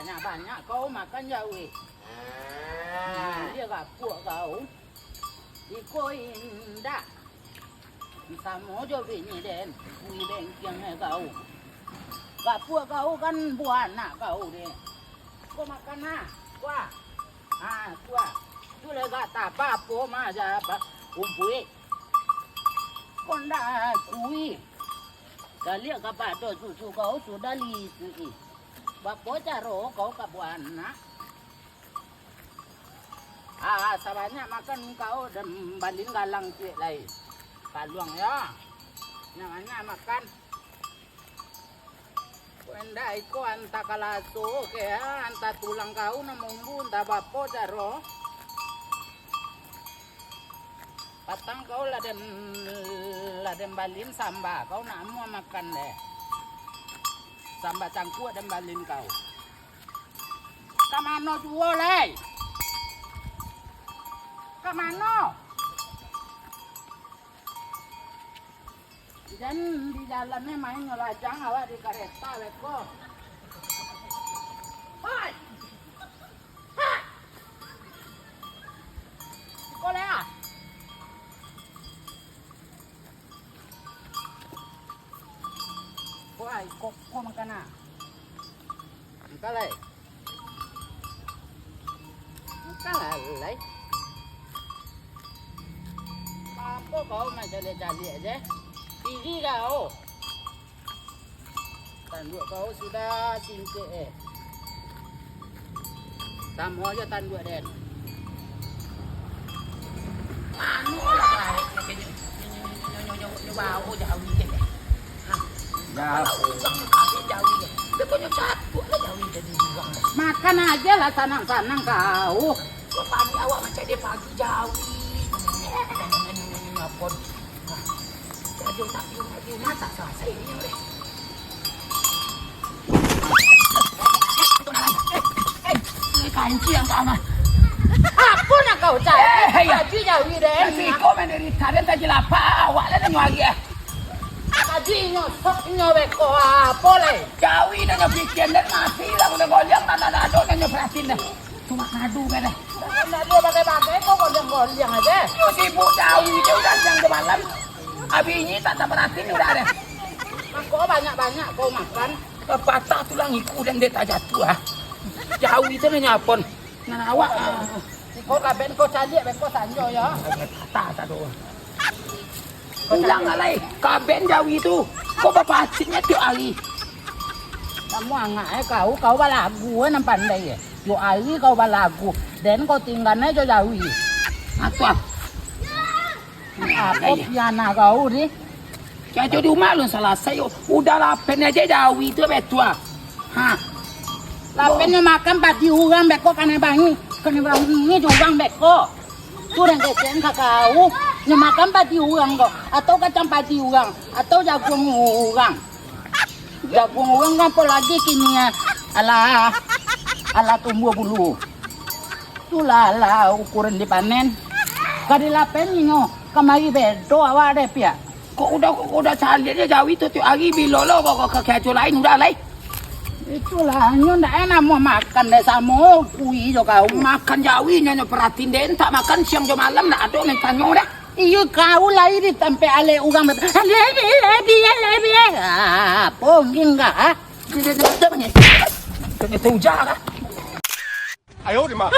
banyak kau makan jawi. Dia kapuk kau. Iko indah. Samo jo bini den, bini bengkeng kau. Kapuk kau kan buah anak kau deh. Kau makan nah, kuah. Kuah. Tu lega tapa po ma ja ba umpui. Konda kui. Kali kapal tu susu kau sudah lisi. Bapo caro kau kabuana. Sabanyak makan kau dan banding galang cuy lain. Kaluang ya. Namanya makan. Wenda iko anta kalaso ke anta tulang kau na mumbu anta bapo caro. Patang kau ladem balin samba kau nak mau makan deh. Samba cangkuk dan balin kau. Kamano jual leh? Kamano? Dan di dalamnya main ngelajang awak di kereta leko. Hai. Ha. Kolea. Wah, kok makan ah? Kalai. Kalai. Apa kau macam jali aja? Tinggi kau. Tanduk kau sudah singkir Tambah aja tanduk den. Anu lah. Nyoba jauh dikit. Makan aja lah sanang-sanang kau. Pagi awak macam dia pagi jauh. Ngapun. Jauh tak jauh mata saya ini oleh. Kanci yang sama. Apa nak kau cari? Baju jauh deh. Si kau menderita dan tak jelapa awak lah tengok lagi. Tadi nyobek kau apa leh? Jauh dah ngebikin dan mati lah udah goyang nado dan nyepratin dah. Cuma ngadu kan dah. Nado pakai kau goyang aja. Yo sibuk jauh dia udah siang ke malam. Abi ini tak perhatiin udah ada. Kau banyak kau makan. Patah tulang iku dan dia tak jatuh ah. Jauh itu nanya apa? Nana awak. Kau kaben kau cari kau sanjo ya. Tak doa. Ulang alai, kaben jauh itu. Kau bapak asiknya tiap hari. Kamu angai kau balagu nampak pandai ya. Tiap hari kau balagu. Dan kau tinggalnya jauh. Apa? Apa piana kau ni? Jadi di rumah lu selesai. Udah lapen aja jauh itu betul. Ha. Lapennya makan pati orang beko kena bangi. Kena bangi orang beko. Tu yang kecen kakau. Nya makan pati orang kok. Atau kacang pati orang. Atau jagung orang. Jagung orang kan apa lagi kini ya. Ala tumbuh bulu. Itulah ala ukuran dipanen. Kadi lapen ni ngo. Kamari bedo awak ada pia. Kok udah cari aja jauh itu tiap hari bilolo kok ke kecoh lain udah lai. Itulah nyo ndak enak mau makan deh sama kui jo kau. Makan jauh nyonya perhatiin deh tak makan siang jo malam ndak ada yang tanya dah. Iyo kau lah ini tempe ale ugang bet. Lebih. Apa enggak ah? Dia tahu jarak. 哎呦我的妈！